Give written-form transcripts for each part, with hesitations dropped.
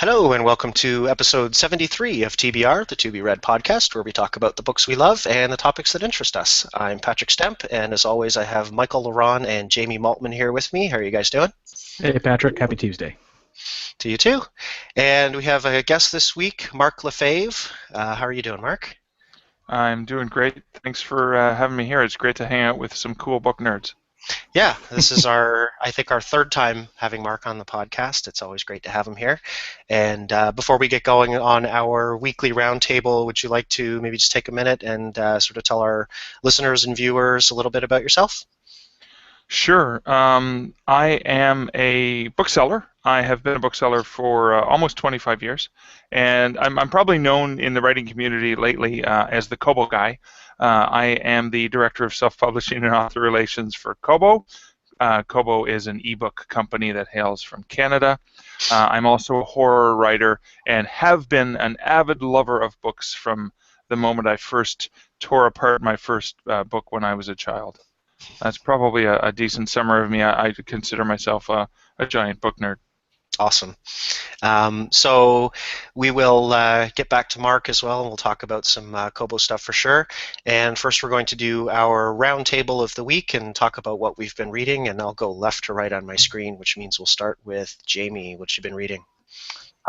Hello, and welcome to episode 73 of TBR, the To Be Read podcast, where we talk about the books we love and the topics that interest us. I'm Patrick Stemp, and as always, I have Michael Ronn and Jamie Maltman here with me. How are you guys doing? Hey, Patrick. Happy Tuesday. To you too. And we have a guest this week, Mark Lefebvre. How are you doing, Mark? I'm doing great. Thanks for having me here. It's great to hang out with some cool book nerds. Yeah, this is I think our third time having Mark on the podcast. It's always great to have him here. And before we get going on our weekly roundtable, would you like to maybe just take a minute and sort of tell our listeners and viewers a little bit about yourself? Sure. I am a bookseller. I have been a bookseller for almost 25 years, and I'm probably known in the writing community lately as the Kobo guy. I am the director of self-publishing and author relations for Kobo. Kobo is an ebook company that hails from Canada. I'm also a horror writer and have been an avid lover of books from the moment I first tore apart my first book when I was a child. That's probably a decent summary of me. I consider myself a giant book nerd. Awesome. So we will get back to Mark as well, and we'll talk about some Kobo stuff for sure. And first we're going to do our roundtable of the week and talk about what we've been reading, and I'll go left to right on my screen, which means we'll start with Jamie. What you been reading?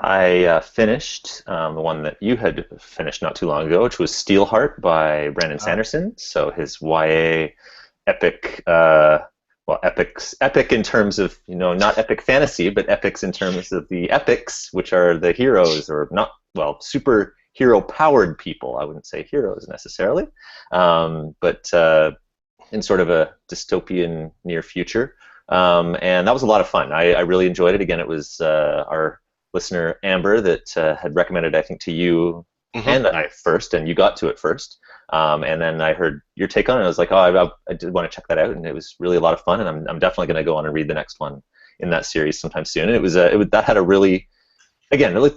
I finished the one that you had finished not too long ago, which was Steelheart by Brandon Sanderson. So his YA epic, epic in terms of, not epic fantasy, but epics in terms of the epics, which are the heroes, or not, superhero-powered people. I wouldn't say heroes necessarily, but in sort of a dystopian near future. And that was a lot of fun. I really enjoyed it. Again, it was our listener, Amber, that had recommended, I think, to you and I first, and you got to it first. And then I heard your take on it, and I was like, oh, I did want to check that out, and it was really a lot of fun, and I'm definitely going to go on and read the next one in that series sometime soon. And that had a really, again, really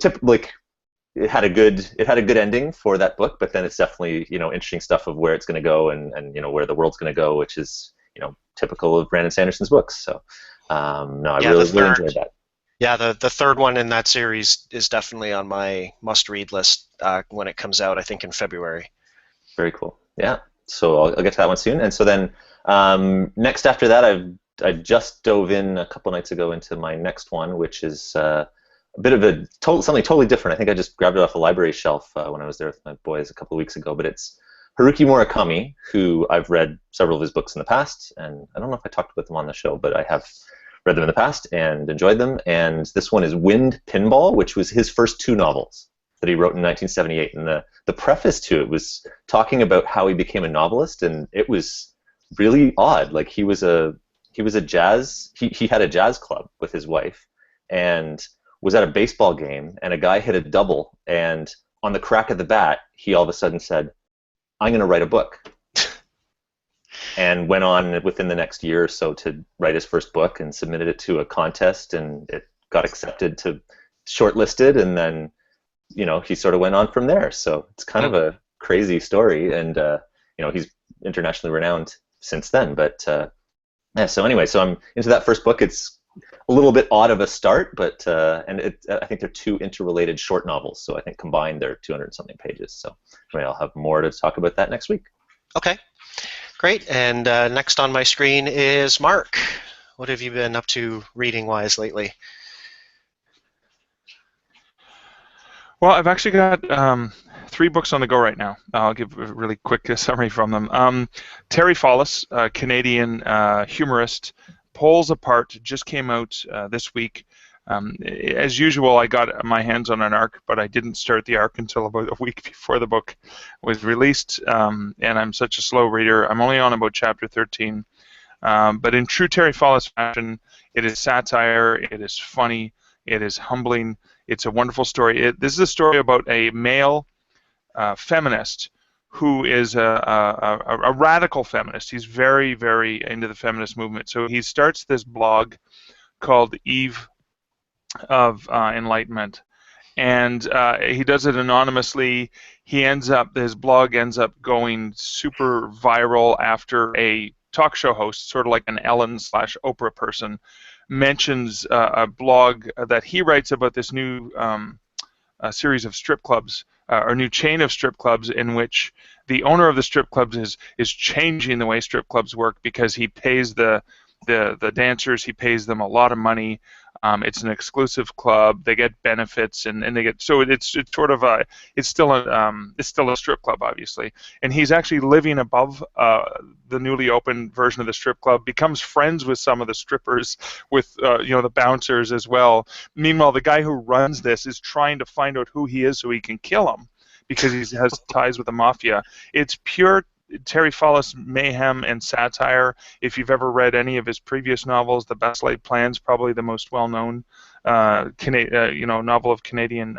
it had a good ending for that book, but then it's definitely, interesting stuff of where it's going to go and where the world's going to go, which is, typical of Brandon Sanderson's books. So, I really enjoyed that. Yeah, the third one in that series is definitely on my must-read list when it comes out, I think in February. Very cool. Yeah. So I'll get to that one soon. And so then next after that, I just dove in a couple nights ago into my next one, which is a bit of something totally different. I think I just grabbed it off a library shelf when I was there with my boys a couple of weeks ago. But it's Haruki Murakami, who I've read several of his books in the past, and I don't know if I talked about them on the show, but I have read them in the past and enjoyed them. And this one is Wind Pinball, which was his first two novels that he wrote in 1978. And the preface to it was talking about how he became a novelist, and it was really odd. Like he had a jazz club with his wife, and was at a baseball game, and a guy hit a double, and on the crack of the bat, he all of a sudden said, "I'm going to write a book." And went on within the next year or so to write his first book, and submitted it to a contest, and it got accepted to shortlisted, and then he sort of went on from there. So it's kind of a crazy story, and he's internationally renowned since then. But yeah. So anyway, so I'm into that first book. It's a little bit odd of a start, but I think they're two interrelated short novels. So I think combined they're 200-something pages. So anyway, I'll have more to talk about that next week. Okay. Great. And next on my screen is Mark. What have you been up to reading-wise lately? Well, I've actually got 3 books on the go right now. I'll give a really quick summary from them. Terry Follis, a Canadian humorist, Poles Apart, just came out this week. As usual, I got my hands on an arc, but I didn't start the arc until about a week before the book was released, and I'm such a slow reader. I'm only on about chapter 13. But in true Terry Follis fashion, it is satire, it is funny, it is humbling. It's a wonderful story. This is a story about a male feminist who is a radical feminist. He's very, very into the feminist movement. So he starts this blog called Eve of Enlightenment, and he does it anonymously. His blog ends up going super viral after a talk show host, sort of like an Ellen/Oprah person, mentions a blog that he writes about this new series of strip clubs, or new chain of strip clubs, in which the owner of the strip clubs is changing the way strip clubs work because he pays the dancers, he pays them a lot of money. It's an exclusive club. They get benefits, and they get, so it's sort of a, it's still a strip club, obviously. And he's actually living above the newly opened version of the strip club, becomes friends with some of the strippers, with the bouncers as well. Meanwhile, the guy who runs this is trying to find out who he is so he can kill him, because he has ties with the mafia. It's pure Terry Fallis mayhem and satire. If you've ever read any of his previous novels, The Best Laid Plans, probably the most well-known novel of Canadian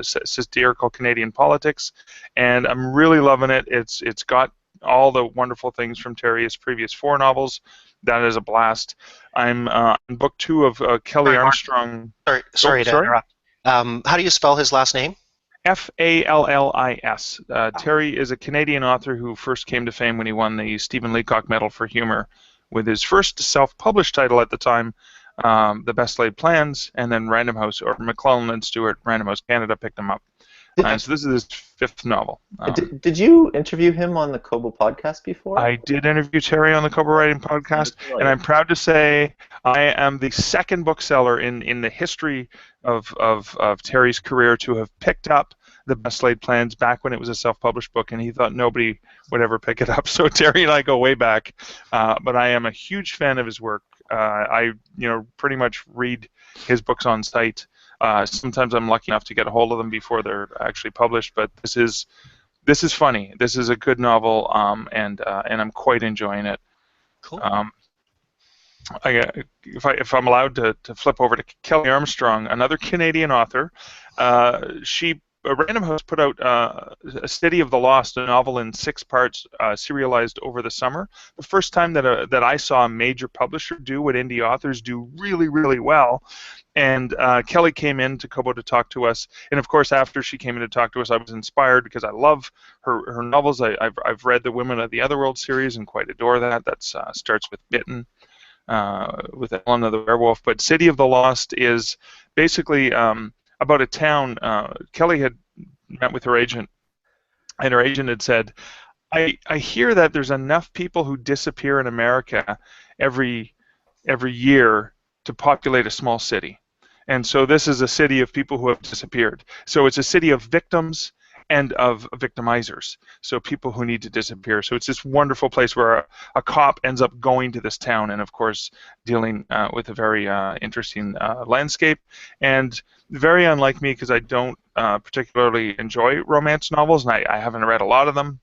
satirical Canadian politics, and I'm really loving it. It's got all the wonderful things from Terry's previous 4 novels. That is a blast. I'm in book 2 of Kelly Armstrong. Sorry to interrupt. How do you spell his last name? Fallis. Terry is a Canadian author who first came to fame when he won the Stephen Leacock Medal for Humor with his first self-published title at the time, The Best Laid Plans, and then Random House, or McClellan and Stewart, Random House Canada picked him up. So this is his 5th novel. Did you interview him on the Kobo podcast before? I did interview Terry on the Kobo Writing podcast, and I'm proud to say I am the 2nd bookseller in the history of Terry's career to have picked up The Best Laid Plans back when it was a self-published book, and he thought nobody would ever pick it up. So Terry and I go way back, but I am a huge fan of his work. I pretty much read his books on site. Sometimes I'm lucky enough to get a hold of them before they're actually published, but this is funny. This is a good novel, and I'm quite enjoying it. Cool. If I'm allowed to flip over to Kelly Armstrong, another Canadian author, Random House put out A City of the Lost, a novel in 6 parts, serialized over the summer. The first time that I saw a major publisher do what indie authors do really, really well. And Kelly came in to Kobo to talk to us, and of course, after she came in to talk to us, I was inspired because I love her novels. I've read the Women of the Otherworld series and quite adore that. That starts with Bitten, with Ellen of the Werewolf. But City of the Lost is basically about a town. Kelly had met with her agent, and her agent had said, I hear that there's enough people who disappear in America every year to populate a small city. And so this is a city of people who have disappeared. So it's a city of victims and of victimizers, so people who need to disappear. So it's this wonderful place where a cop ends up going to this town and, of course, dealing with a very interesting landscape. And very unlike me, because I don't particularly enjoy romance novels, and I haven't read a lot of them.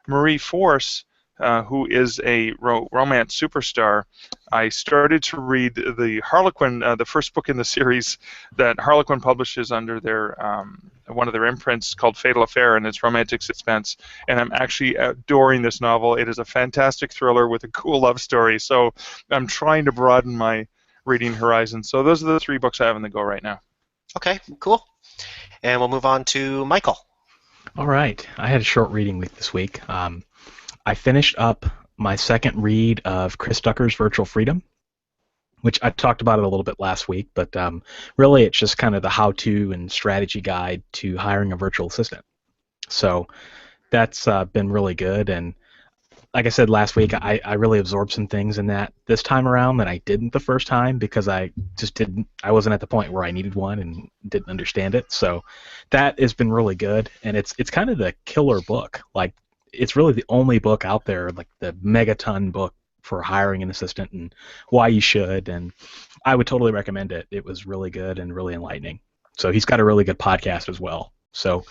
Marie Force, who is a romance superstar, I started to read the Harlequin, the first book in the series that Harlequin publishes under their one of their imprints, called Fatal Affair, and it's romantic suspense. And I'm actually adoring this novel. It is a fantastic thriller with a cool love story. So I'm trying to broaden my reading horizon. So those are the 3 books I have on the go right now. Okay, cool. And we'll move on to Michael. All right. I had a short reading week this week. I finished up my 2nd read of Chris Ducker's Virtual Freedom, which I talked about it a little bit last week, but really it's just kind of the how-to and strategy guide to hiring a virtual assistant. So that's been really good, and like I said last week, I really absorbed some things in that this time around that I didn't the first time, because I wasn't at the point where I needed one and didn't understand it. So that has been really good, and it's kind of the killer book. Like, it's really the only book out there, like the megaton book for hiring an assistant and why you should, and I would totally recommend it. It was really good and really enlightening. So he's got a really good podcast as well. So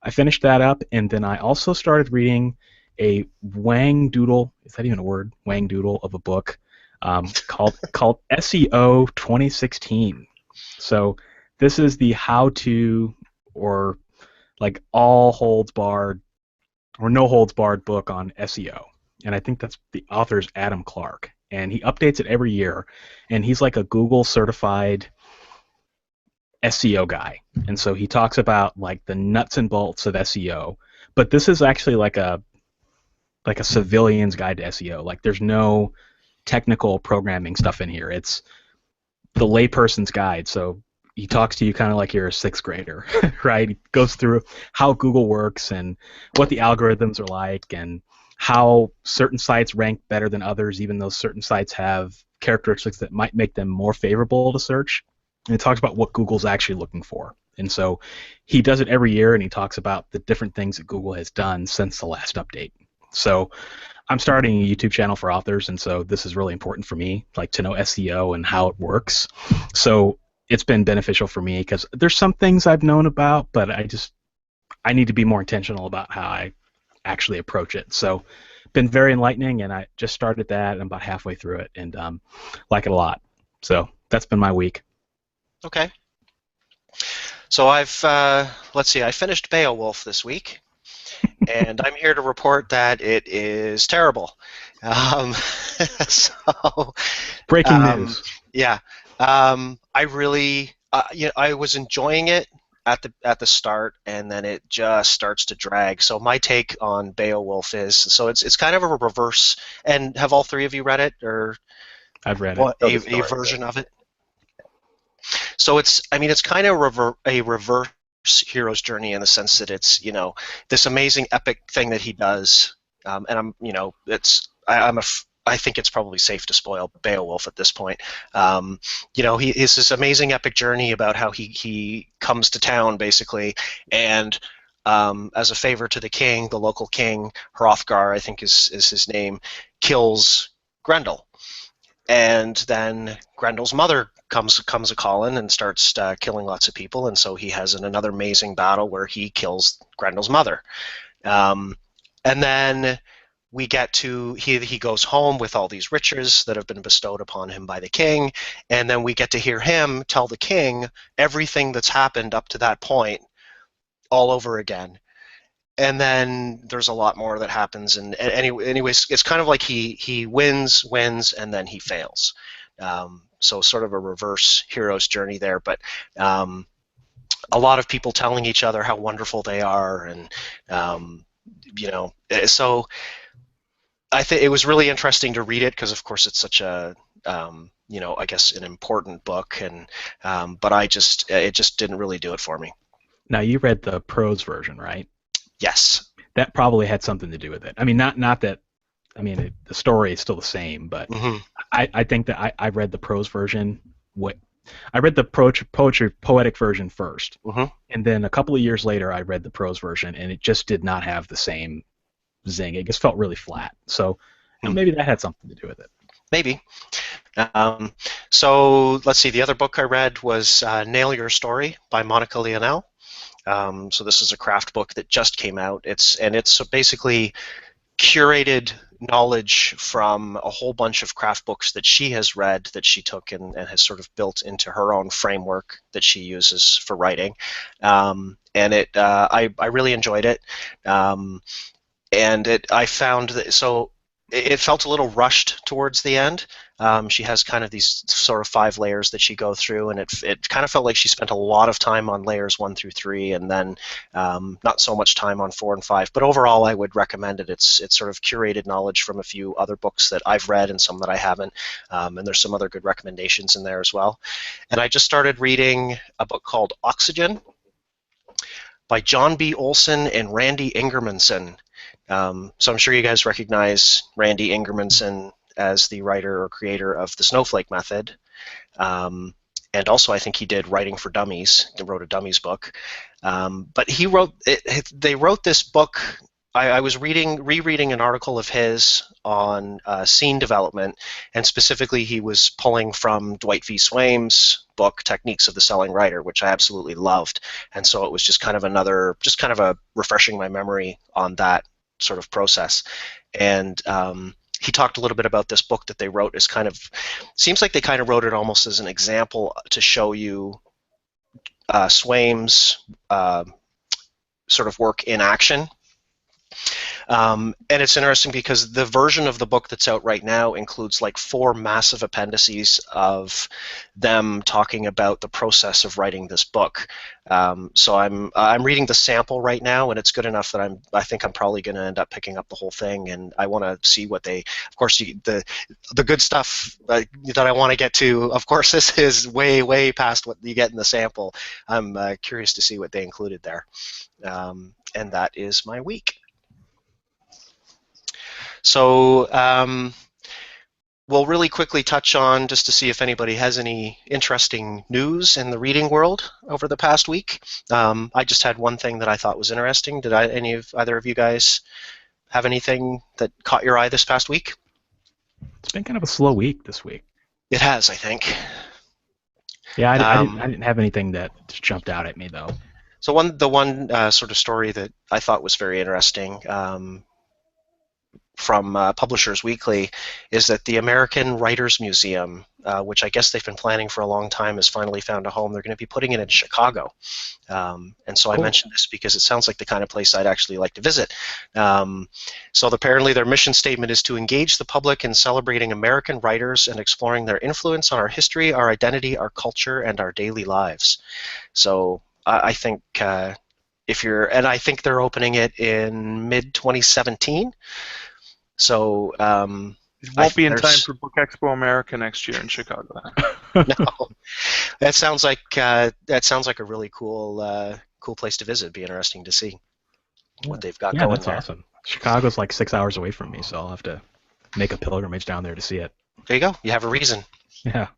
I finished that up, and then I also started reading a Wang Doodle, is that even a word? Wang Doodle of a book called SEO 2016. So this is the how-to, or like all holds barred or no holds barred book on SEO. And I think that's the author's Adam Clark. And he updates it every year. And he's like a Google certified SEO guy. And so he talks about like the nuts and bolts of SEO. But this is actually like a civilian's guide to SEO. Like, there's no technical programming stuff in here. It's the layperson's guide. So he talks to you kind of like you're a sixth grader, right? He goes through how Google works and what the algorithms are like and how certain sites rank better than others, even though certain sites have characteristics that might make them more favorable to search. And it talks about what Google's actually looking for. And so he does it every year, and he talks about the different things that Google has done since the last update. So I'm starting a YouTube channel for authors, and so this is really important for me, like to know SEO and how it works. So it's been beneficial for me because there's some things I've known about, but I need to be more intentional about how I actually approach it. So been very enlightening, and I just started that. I'm about halfway through it, and like it a lot. So that's been my week. Okay. So let's see, I finished Beowulf this week, and I'm here to report that it is terrible. So, Breaking news. Yeah, I really, I was enjoying it at the start, and then it just starts to drag. So my take on Beowulf is, so it's kind of a reverse. And have all three of you read it, or I've read it. A version of it? So it's kind of a reverse hero's journey in the sense that it's, this amazing epic thing that he does, and I think it's probably safe to spoil Beowulf at this point. He is this amazing epic journey about how he comes to town basically, and as a favor to the king, the local king, Hrothgar, I think is his name, kills Grendel. And then Grendel's mother comes a calling and starts killing lots of people, and so he has another amazing battle where he kills Grendel's mother. And then we get to he goes home with all these riches that have been bestowed upon him by the king, and then we get to hear him tell the king everything that's happened up to that point all over again. And then there's a lot more that happens, and anyways, it's kind of like he wins, and then he fails. So sort of a reverse hero's journey there, but a lot of people telling each other how wonderful they are, and so I think it was really interesting to read it because, of course, it's such a I guess an important book, and but it just didn't really do it for me. Now you read the prose version, right? Yes. That probably had something to do with it. I mean, not that. I mean, the story is still the same, but I think that I read the prose version. I read the poetic version first, and then a couple of years later, I read the prose version, and it just did not have the same zing. It just felt really flat. So maybe that had something to do with it. Maybe. So let's see. The other book I read was Nail Your Story by Monica Leonel. So this is a craft book that just came out. It's basically curated knowledge from a whole bunch of craft books that she has read, that she took and has sort of built into her own framework that she uses for writing. And I really enjoyed it. And I found that, so it felt a little rushed towards the end. She has kind of these sort of 5 layers that she go through, and it kind of felt like she spent a lot of time on layers 1 through 3, and then not so much time on 4 and 5. But overall, I would recommend it. It's sort of curated knowledge from a few other books that I've read and some that I haven't, and there's some other good recommendations in there as well. And I just started reading a book called Oxygen by John B. Olson and Randy Ingermanson. So I'm sure you guys recognize Randy Ingermanson as the writer or creator of the Snowflake Method, and also I think he did Writing for Dummies. He wrote a dummies book, but they wrote this book. I was rereading an article of his on scene development, and specifically he was pulling from Dwight V. Swaim's book Techniques of the Selling Writer, which I absolutely loved, and so it was just kind of a refreshing my memory on that sort of process. And he talked a little bit about this book that they wrote. Seems like they kind of wrote it almost as an example to show you Swaim's sort of work in action. And it's interesting because the version of the book that's out right now includes like 4 massive appendices of them talking about the process of writing this book. So I'm reading the sample right now, and it's good enough that I think I'm probably going to end up picking up the whole thing, and I want to see what they. Of course, the good stuff that I want to get to. Of course, this is way past what you get in the sample. I'm curious to see what they included there, and that is my week. So we'll really quickly touch on just to see if anybody has any interesting news in the reading world over the past week. I just had one thing that I thought was interesting. Did either of you guys have anything that caught your eye this past week? It's been kind of a slow week this week. It has, I think. Yeah, I didn't have anything that jumped out at me though. So the one sort of story that I thought was very interesting from Publishers Weekly is that the American Writers Museum, which I guess they've been planning for a long time, has finally found a home. They're going to be putting it in Chicago. And so cool. I mentioned this because it sounds like the kind of place I'd actually like to visit. So apparently their mission statement is to engage the public in celebrating American writers and exploring their influence on our history, our identity, our culture, and our daily lives. So I think and I think they're opening it in mid-2017. So it won't be in time for Book Expo America next year in Chicago. No, that sounds like a really cool place to visit. It'd be interesting to see what they've got going that's there. Awesome. Chicago's like 6 hours away from me, so I'll have to make a pilgrimage down there to see it. There you go. You have a reason. Yeah.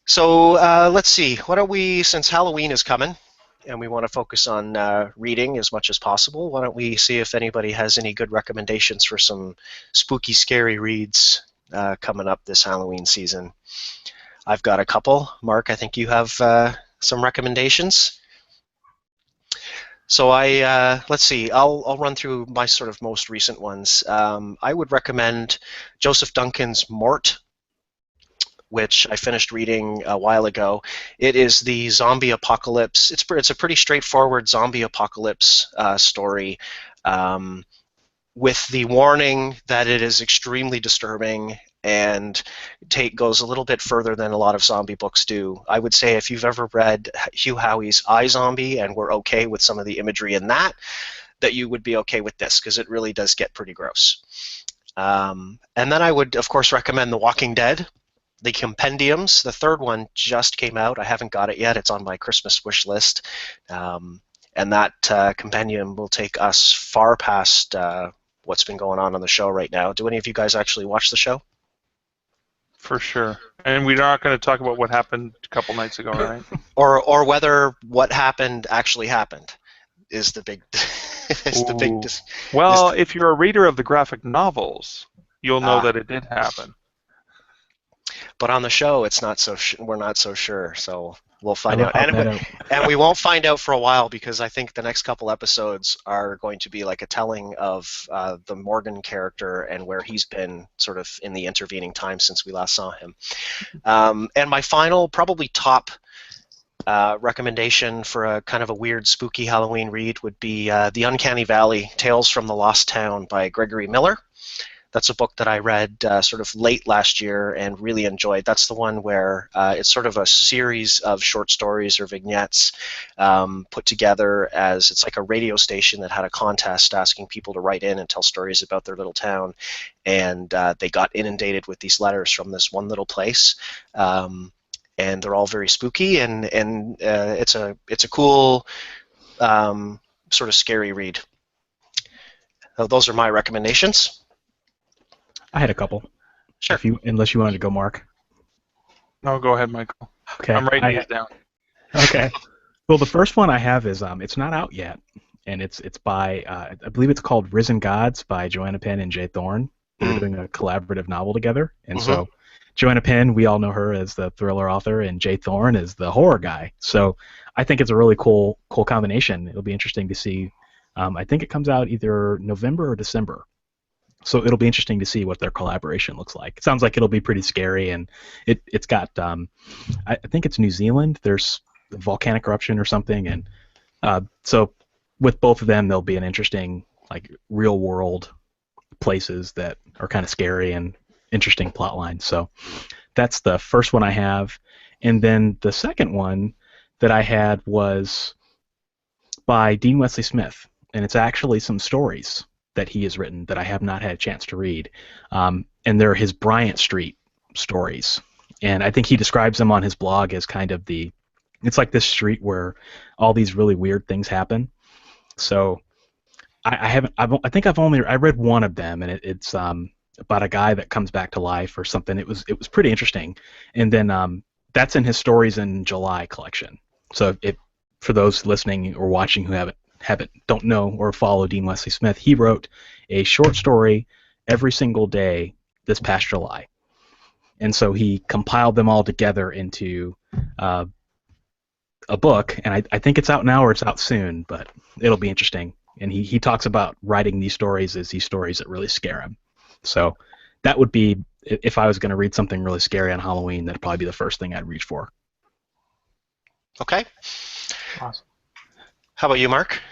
So let's see. Why don't we, since Halloween is coming, and we want to focus on reading as much as possible, why don't we see if anybody has any good recommendations for some spooky, scary reads coming up this Halloween season. I've got a couple. Mark, I think you have some recommendations. So let's see, I'll run through my sort of most recent ones. I would recommend Joseph Duncan's Mort, which I finished reading a while ago. It is the zombie apocalypse. It's a pretty straightforward zombie apocalypse story, with the warning that it is extremely disturbing and goes a little bit further than a lot of zombie books do. I would say if you've ever read Hugh Howey's iZombie and were okay with some of the imagery in that you would be okay with this, because it really does get pretty gross. And then I would, of course, recommend The Walking Dead. The Compendiums, the 3rd one just came out. I haven't got it yet. It's on my Christmas wish list. And that compendium will take us far past what's been going on the show right now. Do any of you guys actually watch the show? For sure. And we're not going to talk about what happened a couple nights ago, right? or whether what happened actually happened is the big... If you're a reader of the graphic novels, you'll know that it did happen. But on the show, it's not so. We're not so sure. So we'll find out, and we won't find out for a while, because I think the next couple episodes are going to be like a telling of the Morgan character and where he's been sort of in the intervening time since we last saw him. And my final, probably top recommendation for a kind of a weird, spooky Halloween read would be The Uncanny Valley: Tales from the Lost Town by Gregory Miller. That's a book that I read sort of late last year and really enjoyed. That's the one where it's sort of a series of short stories or vignettes put together as, it's like a radio station that had a contest asking people to write in and tell stories about their little town. And they got inundated with these letters from this one little place. And they're all very spooky, and it's a cool sort of scary read. So those are my recommendations. I had a couple. Sure. Unless you wanted to go, Mark. No, go ahead, Michael. Okay. I'm writing these down. Okay. Well, the first one I have is it's not out yet, and it's by I believe it's called Risen Gods by Joanna Penn and Jay Thorne. They're doing a collaborative novel together, and so Joanna Penn, we all know her as the thriller author, and Jay Thorne is the horror guy. So I think it's a really cool combination. It'll be interesting to see. I think it comes out either November or December. So it'll be interesting to see what their collaboration looks like. It sounds like it'll be pretty scary, and it's got I think it's New Zealand. There's volcanic eruption or something, and so with both of them, there'll be an interesting like real world places that are kind of scary and interesting plot lines. So that's the first one I have. And then the second one that I had was by Dean Wesley Smith, and it's actually some stories that he has written that I have not had a chance to read. And they're his Bryant Street stories. And I think he describes them on his blog as kind of it's like this street where all these really weird things happen. So I think I read one of them, and it's about a guy that comes back to life or something. It was pretty interesting. And then that's in his Stories in July collection. So if for those listening or watching who don't know or follow Dean Wesley Smith, he wrote a short story every single day this past July. And so he compiled them all together into a book, and I think it's out now or it's out soon, but it'll be interesting. And he talks about writing these stories as these stories that really scare him. So that would be, if I was going to read something really scary on Halloween, that'd probably be the first thing I'd reach for. Okay. Awesome. How about you, Mark?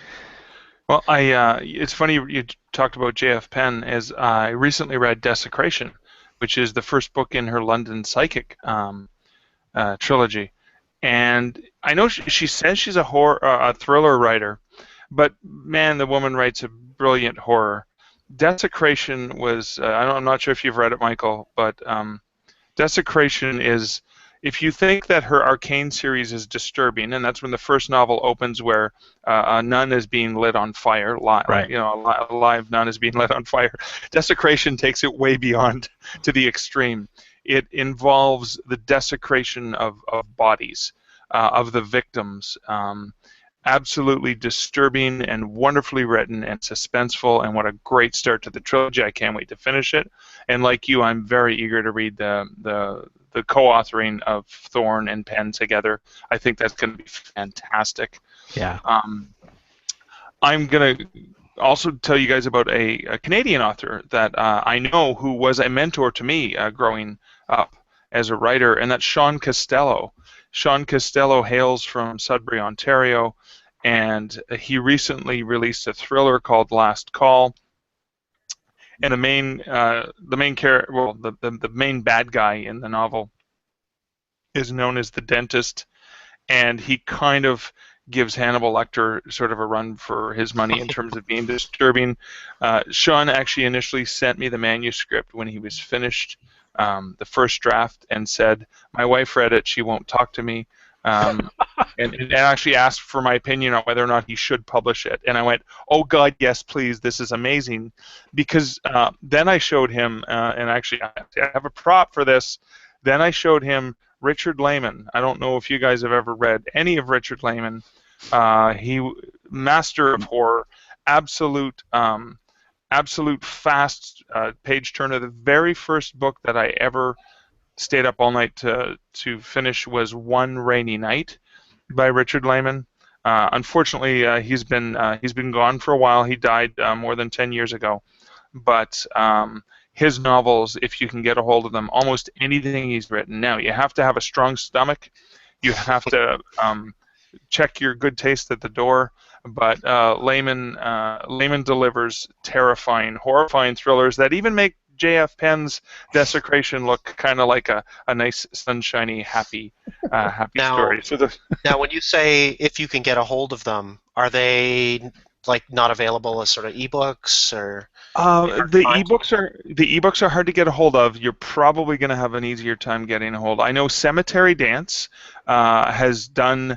Well, it's funny you talked about J.F. Penn, as I recently read Desecration, which is the first book in her London Psychic trilogy. And I know she says she's a thriller writer, but man, the woman writes a brilliant horror. Desecration was, I'm not sure if you've read it, Michael, but Desecration is, if you think that her Arcane series is disturbing, and that's when the first novel opens where a nun is being lit on fire, right. a live nun is being lit on fire, Desecration takes it way beyond to the extreme. It involves the desecration of bodies, of the victims. Absolutely disturbing and wonderfully written and suspenseful, and what a great start to the trilogy. I can't wait to finish it. And like you, I'm very eager to read the co-authoring of Thorne and Penn together. I think that's going to be fantastic. Yeah. I'm going to also tell you guys about a Canadian author that I know who was a mentor to me growing up as a writer, and that's Sean Costello. Sean Costello hails from Sudbury, Ontario, and he recently released a thriller called Last Call. And the main bad guy in the novel is known as the Dentist, and he kind of gives Hannibal Lecter sort of a run for his money in terms of being disturbing. Sean actually initially sent me the manuscript when he was finished, the first draft, and said, my wife read it, she won't talk to me, and actually asked for my opinion on whether or not he should publish it. And I went, oh God, yes, please, this is amazing. Because then I showed him, and actually I have a prop for this, then I showed him Richard Lehman. I don't know if you guys have ever read any of Richard Lehman. He, master of horror, absolute fast page turner. The very first book that I ever stayed up all night to finish was One Rainy Night by Richard Lehman. Unfortunately, he's been gone for a while. He died more than 10 years ago. But his novels, if you can get a hold of them, almost anything he's written. Now, you have to have a strong stomach. You have to check your good taste at the door. But Lehman delivers terrifying, horrifying thrillers that even make J.F. Penn's Desecration look kind of like a nice, sunshiny, happy story. So now, when you say if you can get a hold of them, are they like not available as sort of ebooks or? The ebooks are hard to get a hold of. You're probably going to have an easier time getting a hold. I know Cemetery Dance has done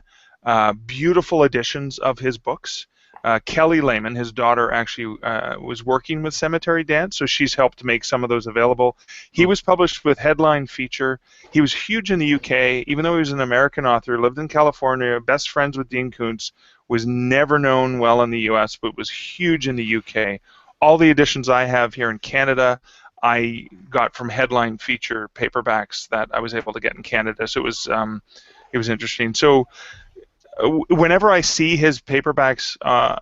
beautiful editions of his books. Kelly Lehman, his daughter, actually was working with Cemetery Dance, so she's helped make some of those available. He was published with Headline Feature. He was huge in the UK, even though he was an American author, lived in California, best friends with Dean Koontz, was never known well in the US, but was huge in the UK. All the editions I have here in Canada, I got from Headline Feature paperbacks that I was able to get in Canada, so it was interesting. So whenever I see his paperbacks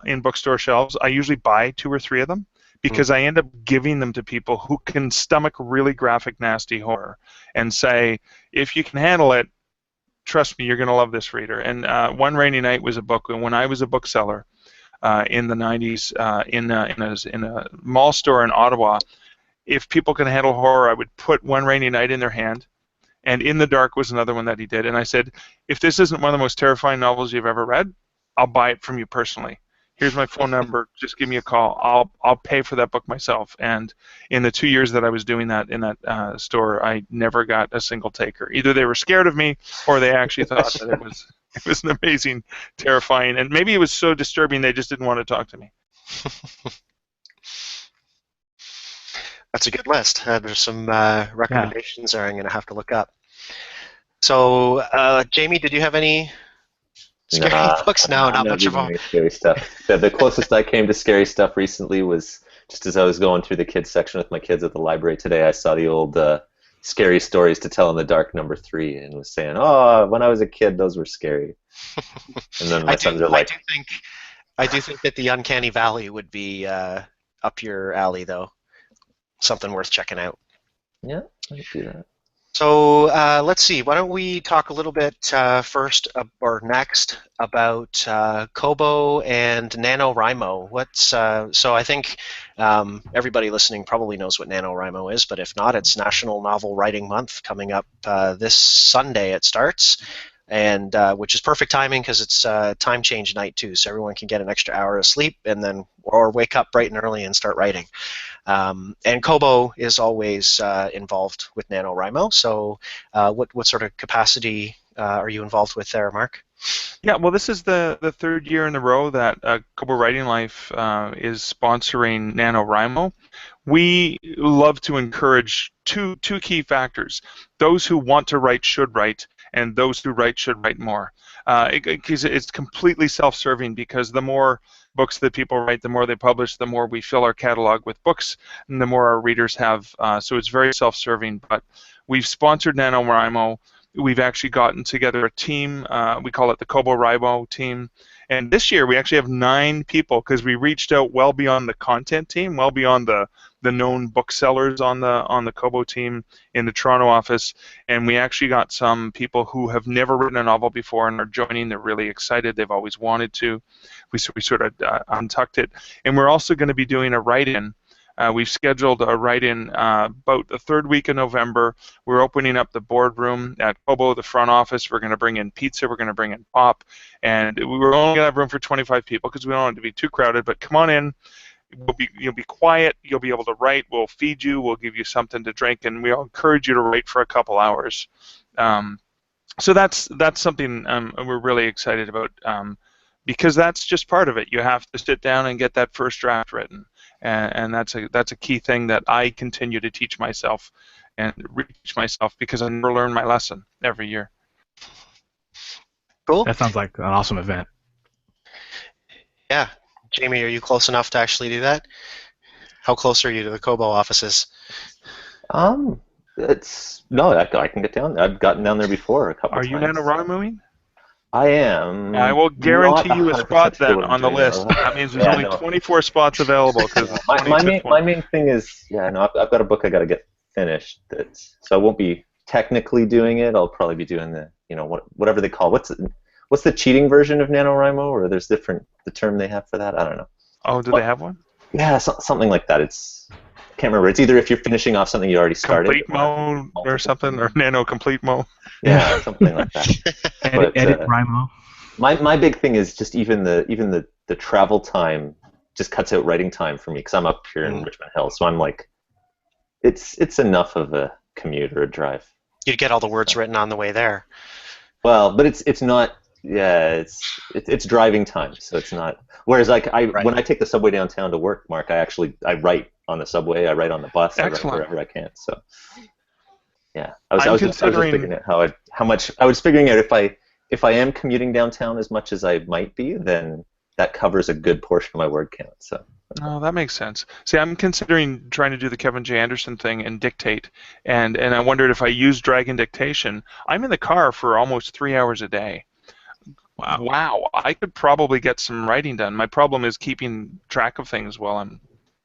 in bookstore shelves, I usually buy 2 or 3 of them because I end up giving them to people who can stomach really graphic, nasty horror and say, if you can handle it, trust me, you're going to love this reader. And One Rainy Night was a book, and when I was a bookseller, in the 90s in a mall store in Ottawa. If people can handle horror, I would put One Rainy Night in their hand. And In the Dark was another one that he did. And I said, if this isn't one of the most terrifying novels you've ever read, I'll buy it from you personally. Here's my phone number. Just give me a call. I'll pay for that book myself. And in the 2 years that I was doing that in that store, I never got a single taker. Either they were scared of me, or they actually thought that it was an amazing, terrifying, and maybe it was so disturbing they just didn't want to talk to me. That's a good list. There's some recommendations there I'm going to have to look up. So, Jamie, did you have any scary books? No, not much of them. Scary stuff. The closest I came to scary stuff recently was just as I was going through the kids section with my kids at the library today. I saw the old Scary Stories to Tell in the Dark #3 and was saying, "Oh, when I was a kid, those were scary." And then my sons are like, I do think that the Uncanny Valley would be up your alley, though. Something worth checking out. "Yeah, I can do that." So let's see. Why don't we talk a little bit first or next about Kobo and NaNoWriMo. So I think everybody listening probably knows what NaNoWriMo is, but if not, it's National Novel Writing Month coming up this Sunday. It starts, and which is perfect timing because it's time change night too, so everyone can get an extra hour of sleep and then or wake up bright and early and start writing. And Kobo is always involved with NaNoWriMo. So what sort of capacity are you involved with there, Mark? Yeah, well, this is the third year in a row that Kobo Writing Life is sponsoring NaNoWriMo. We love to encourage two key factors. Those who want to write should write, and those who write should write more. It's completely self-serving because the more books that people write, the more they publish, the more we fill our catalog with books, and the more our readers have. So it's very self-serving. But we've sponsored NaNoWriMo. We've actually gotten together a team. We call it the Kobo Wrimo team. And this year we actually have 9 people because we reached out well beyond the content team, well beyond the known booksellers on the Kobo team in the Toronto office, and we actually got some people who have never written a novel before and are joining. They're really excited. They've always wanted to. We sort of untucked it, and we're also going to be doing a write-in. We've scheduled a write-in about the 3rd week of November. We're opening up the boardroom at Kobo, the front office. We're going to bring in pizza. We're going to bring in pop, and we're only going to have room for 25 people because we don't want it to be too crowded. But come on in. You'll be quiet. You'll be able to write. We'll feed you. We'll give you something to drink, and we'll encourage you to write for a couple hours. So that's something we're really excited about because that's just part of it. You have to sit down and get that first draft written, and that's a key thing that I continue to teach myself and reteach myself because I never learn my lesson every year. Cool. That sounds like an awesome event. Yeah. Jamie, are you close enough to actually do that? How close are you to the Kobo offices? It's no, I can get down there. I've gotten down there before a couple times. Are you NaNoWriMoing? I am. I will guarantee you a spot then on the list. That means there's only 24 spots available. My main thing is, I've got a book I got to get finished. So I won't be technically doing it. I'll probably be doing the, whatever they call. What's the cheating version of NaNoWriMo, or there's the term they have for that? I don't know. Oh, do they have one? Yeah, something like that. I can't remember. It's either if you're finishing off something you already started. Complete Mo or something, or Nano Complete Mo. Yeah, something like that. Edit Rimo. My big thing is just even the travel time just cuts out writing time for me because I'm up here in Richmond Hill, so I'm like, it's enough of a commute or a drive. You'd get all the words written on the way there. Well, but it's not. Yeah, it's driving time, so it's not. Whereas when I take the subway downtown to work, Mark, I write on the subway, I write on the bus, Excellent. I write wherever I can. So yeah, I was just figuring out how much I was figuring out if I am commuting downtown as much as I might be, then that covers a good portion of my word count. So. Oh, that makes sense. See, I'm considering trying to do the Kevin J. Anderson thing and dictate, and I wondered if I use Dragon Dictation. I'm in the car for almost 3 hours a day. Wow, I could probably get some writing done. My problem is keeping track of things while I'm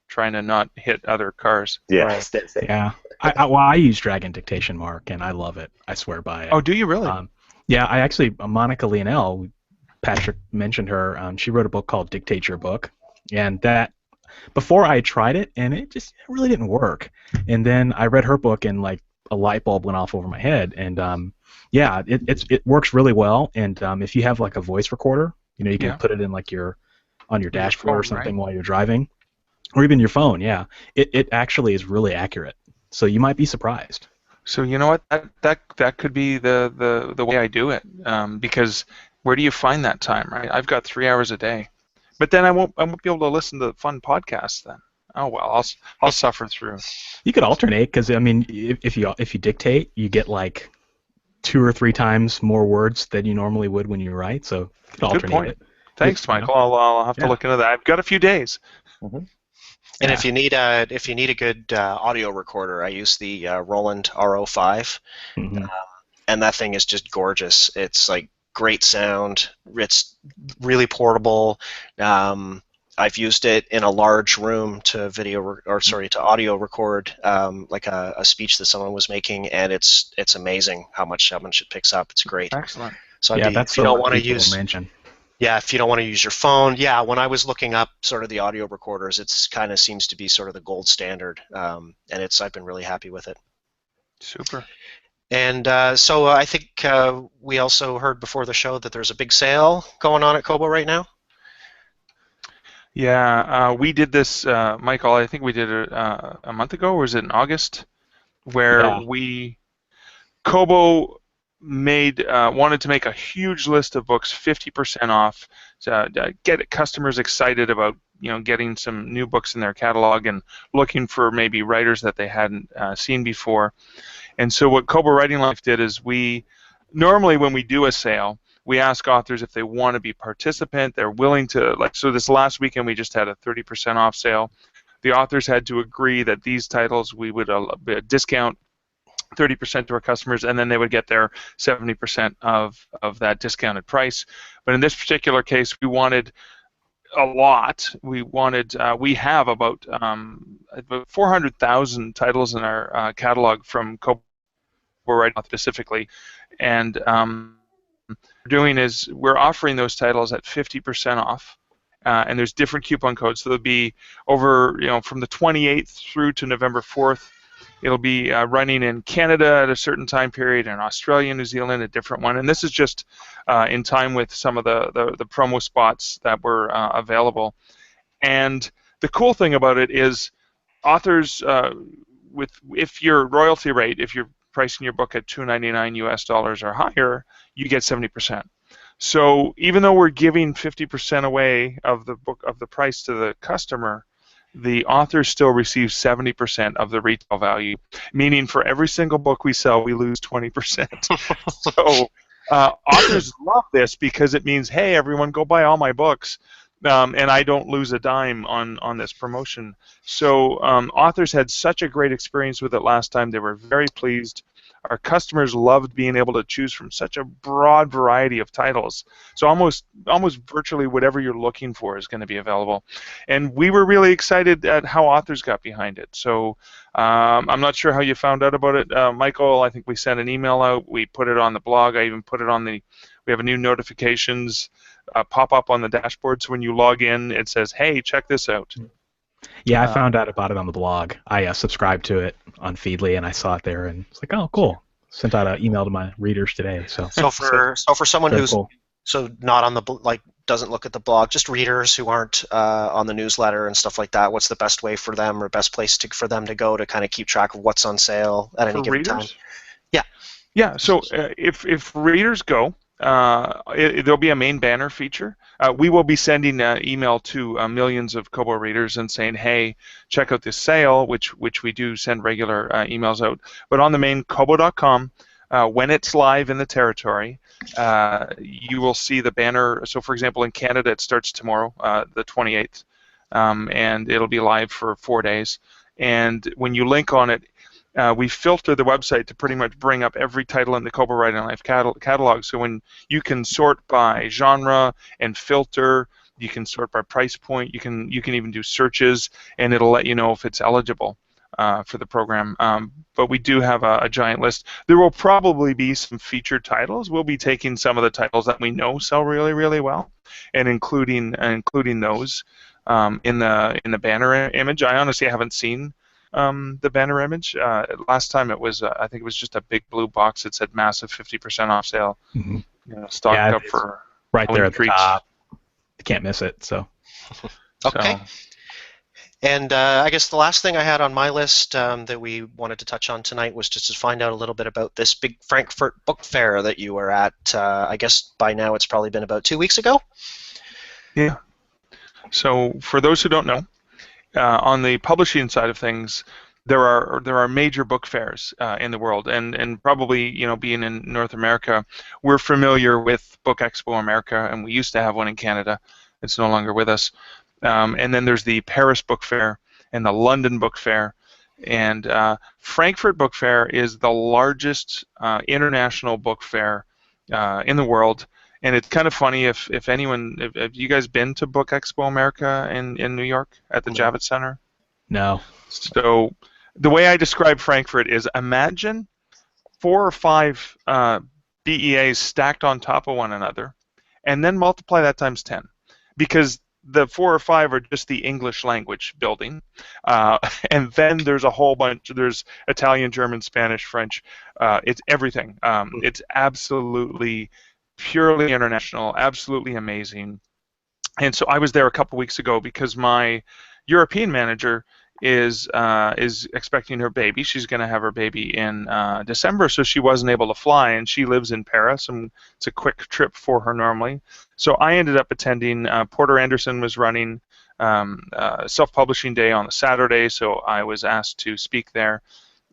trying to not hit other cars. Yeah, right. Yeah. I use Dragon Dictation, Mark, and I love it. I swear by it. Oh, do you really? Yeah, I actually, Monica Leonel Patrick mentioned her. She wrote a book called Dictate Your Book, and that before I tried it, and it just really didn't work. And then I read her book, and like a light bulb went off over my head. And yeah, it works really well. And if you have like a voice recorder, you can put it in like on your dashboard phone, or something right? while you're driving, or even your phone. Yeah, it actually is really accurate. So you might be surprised. So you know what? That could be the way I do it, because where do you find that time, right? I've got 3 hours a day, but then I won't be able to listen to fun podcasts then. Oh well, I'll suffer through. You could alternate, because I mean, if you dictate, you get like 2 or 3 times more words than you normally would when you write. So you could alternate Good point. it. Thanks, Michael. I'll have to look into that. I've got a few days. Mm-hmm. And if you need a good audio recorder, I use the Roland RO5, Mm-hmm. and that thing is just gorgeous. It's like great sound. It's really portable. I've used it in a large room to to audio record like a speech that someone was making, and it's amazing how much it picks up. It's great. Excellent. So That's if you don't what want to people use mention. Yeah, if you don't want to use your phone, when I was looking up sort of the audio recorders, it's kind of seems to be sort of the gold standard, and I've been really happy with it. Super. And so I think we also heard before the show that there's a big sale going on at Kobo right now. Yeah, we did this, Michael. I think we did it a month ago, or was it in August, where Kobo wanted to make a huge list of books 50% off to get customers excited about getting some new books in their catalog and looking for maybe writers that they hadn't seen before. And so what Kobo Writing Life did is normally when we do a sale, we ask authors if they want to be participant. They're willing to, so this last weekend we just had a 30% off sale. The authors had to agree that these titles we would discount 30% to our customers, and then they would get their 70% of that discounted price. But in this particular case, we wanted a lot. We have about 400,000 titles in our catalog from Kobo Writing specifically, and what we're doing is we're offering those titles at 50% off. And there's different coupon codes. So there'll be over, from the 28th through to November 4th. It'll be running in Canada at a certain time period, and Australia and New Zealand a different one. And this is just in time with some of the promo spots that were available. And the cool thing about it is authors, if your royalty rate, if you're pricing your book at $2.99 US or higher, you get 70%. So even though we're giving 50% away of the price to the customer, the author still receives 70% of the retail value, meaning for every single book we sell, we lose 20%. So authors love this because it means, hey, everyone, go buy all my books, and I don't lose a dime on this promotion. So authors had such a great experience with it last time. They were very pleased. Our customers loved being able to choose from such a broad variety of titles. So almost virtually whatever you're looking for is going to be available. And we were really excited at how authors got behind it. So I'm not sure how you found out about it, Michael. I think we sent an email out. We put it on the blog. I even put it on we have a new notifications pop up on the dashboard. So when you log in, it says, hey, check this out. Yeah, I found out about it on the blog. I subscribed to it on Feedly, and I saw it there, and it's like, oh, cool. Sent out an email to my readers today. So for someone who's cool. Not on the doesn't look at the blog, just readers who aren't on the newsletter and stuff like that, what's the best way for them, or best place for them to go to kind of keep track of what's on sale at any given time? Yeah. So if readers go, there'll be a main banner feature. We will be sending an email to millions of Kobo readers and saying, hey, check out this sale, which we do send regular emails out. But on the main Kobo.com, when it's live in the territory, you will see the banner. So, for example, in Canada, it starts tomorrow, the 28th, and it'll be live for 4 days. And when you link on it, we filter the website to pretty much bring up every title in the Kobo Writing Life catalog. So when you can sort by genre and filter, you can sort by price point. You can even do searches, and it'll let you know if it's eligible. for the program. But we do have a giant list. There will probably be some featured titles. We'll be taking some of the titles that we know sell really, really well, and including those in the banner image. I honestly haven't seen the banner image. Last time it was, I think it was just a big blue box that said massive 50% off sale. Mm-hmm. Stocked Yeah, up for right there at the treats. top. You can't miss it. So. Okay. And I guess the last thing I had on my list that we wanted to touch on tonight was just to find out a little bit about this big Frankfurt Book Fair that you were at. I guess by now it's probably been about 2 weeks ago? Yeah. So for those who don't know, on the publishing side of things, there are major book fairs in the world, and probably, being in North America, we're familiar with Book Expo America, and we used to have one in Canada. It's no longer with us. And then there's the Paris Book Fair and the London Book Fair, and Frankfurt Book Fair is the largest international book fair in the world. And it's kind of funny if you guys been to Book Expo America in New York at the Javits Center? No. So the way I describe Frankfurt is, imagine 4 or 5 BEAs stacked on top of one another, and then multiply that times 10, because the 4 or 5 are just the English language building, and then there's a whole bunch. There's Italian, German, Spanish, French. It's everything. It's absolutely purely international, absolutely amazing. And so I was there a couple weeks ago because my European manager is expecting her baby. She's going to have her baby in December, so she wasn't able to fly, and she lives in Paris, and it's a quick trip for her normally. So I ended up attending. Porter Anderson was running self-publishing day on a Saturday, so I was asked to speak there,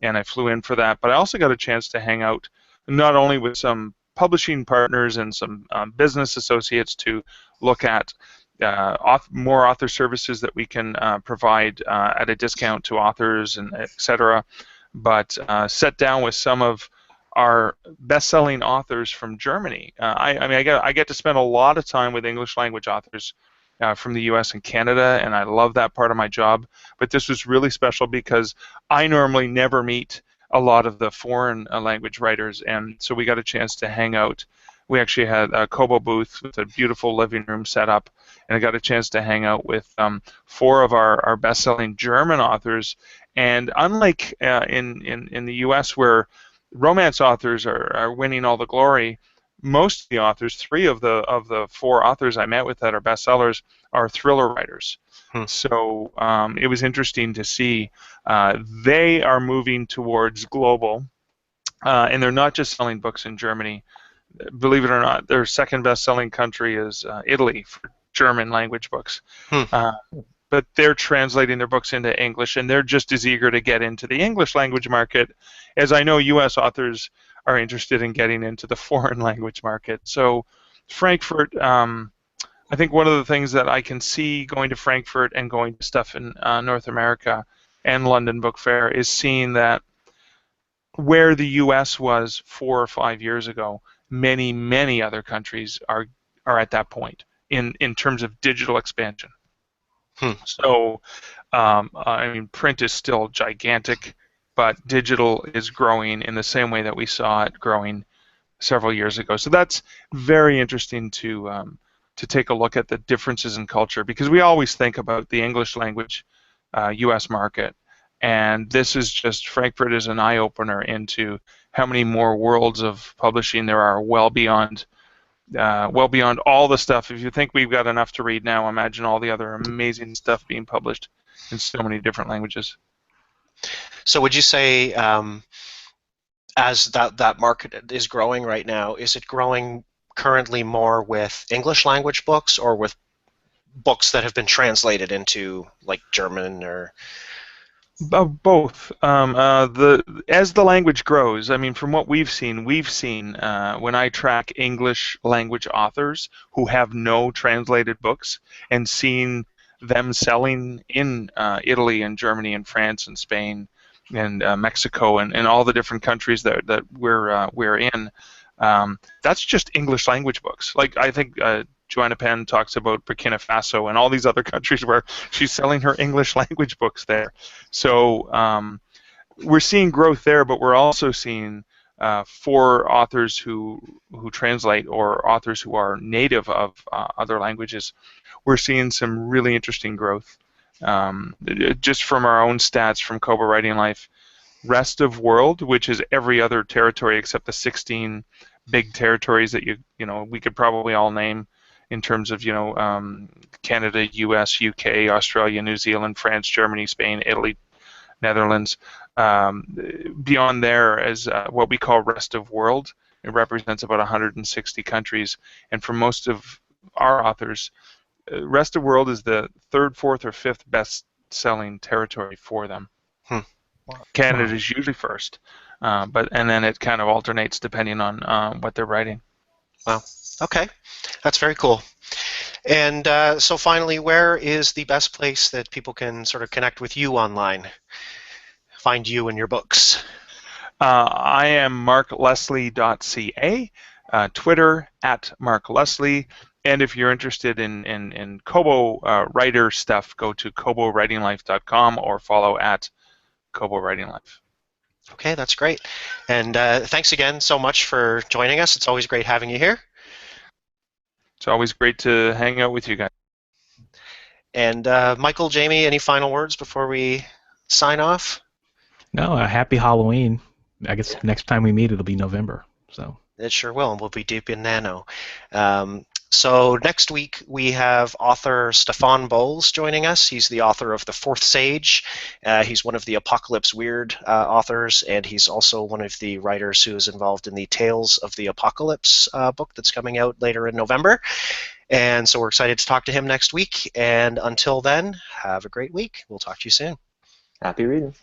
and I flew in for that. But I also got a chance to hang out not only with some publishing partners and some business associates to look at more author services that we can provide at a discount to authors, and etc. But sat down with some of our best-selling authors from Germany. I get to spend a lot of time with English language authors from the U.S. and Canada, and I love that part of my job. But this was really special because I normally never meet a lot of the foreign language writers, and so we got a chance to hang out. We actually had a Kobo booth with a beautiful living room set up, and I got a chance to hang out with 4 of our best-selling German authors. And unlike in the U.S., where romance authors are winning all the glory, most of the authors, 3 of the 4 authors I met with that are bestsellers, are thriller writers. So it was interesting to see they are moving towards global, and they're not just selling books in Germany. Believe it or not, their second best-selling country is Italy for German language books. But they're translating their books into English, and they're just as eager to get into the English language market as I know U.S. authors are interested in getting into the foreign language market. So Frankfurt, I think one of the things that I can see going to Frankfurt and going to stuff in North America and London Book Fair is seeing that where the U.S. was 4 or 5 years ago, many, many other countries are at that point in terms of digital expansion. So, print is still gigantic, but digital is growing in the same way that we saw it growing several years ago. So that's very interesting to take a look at the differences in culture, because we always think about the English language U.S. market, and this is just, Frankfurt is an eye-opener into how many more worlds of publishing there are, well beyond all the stuff. If you think we've got enough to read now, imagine all the other amazing stuff being published in so many different languages. So would you say, as that market is growing right now, is it growing currently more with English language books or with books that have been translated into, like, German or? Both. As the language grows, from what we've seen when I track English language authors who have no translated books and seen them selling in Italy and Germany and France and Spain and Mexico and all the different countries that we're in. That's just English language books. Like, I think Joanna Penn talks about Burkina Faso and all these other countries where she's selling her English language books there. So we're seeing growth there, but we're also seeing for authors who translate or authors who are native of other languages, we're seeing some really interesting growth. Just from our own stats from Kobo Writing Life, rest of world, which is every other territory except the 16 big territories that we could probably all name in terms of Canada, U.S., U.K., Australia, New Zealand, France, Germany, Spain, Italy, Netherlands. Beyond there, as what we call rest of world, it represents about 160 countries, and for most of our authors, rest of world is the third, fourth, or fifth best-selling territory for them. Canada is usually first, and then it kind of alternates depending on what they're writing. Wow. Okay, that's very cool. And so finally, where is the best place that people can sort of connect with you online? Find you and your books. I am markleslie.ca, Twitter @markleslie, and if you're interested in Kobo writer stuff, go to kobowritinglife.com or follow @Kobo Writing Life. Okay, that's great. And thanks again so much for joining us. It's always great having you here. It's always great to hang out with you guys. And Michael, Jamie, any final words before we sign off? No, a happy Halloween. I guess next time we meet, it'll be November. So it sure will, and we'll be deep in Nano. So next week we have author Stefan Bowles joining us. He's the author of The Fourth Sage. He's one of the Apocalypse Weird authors, and he's also one of the writers who is involved in the Tales of the Apocalypse book that's coming out later in November. And so we're excited to talk to him next week. And until then, have a great week. We'll talk to you soon. Happy reading.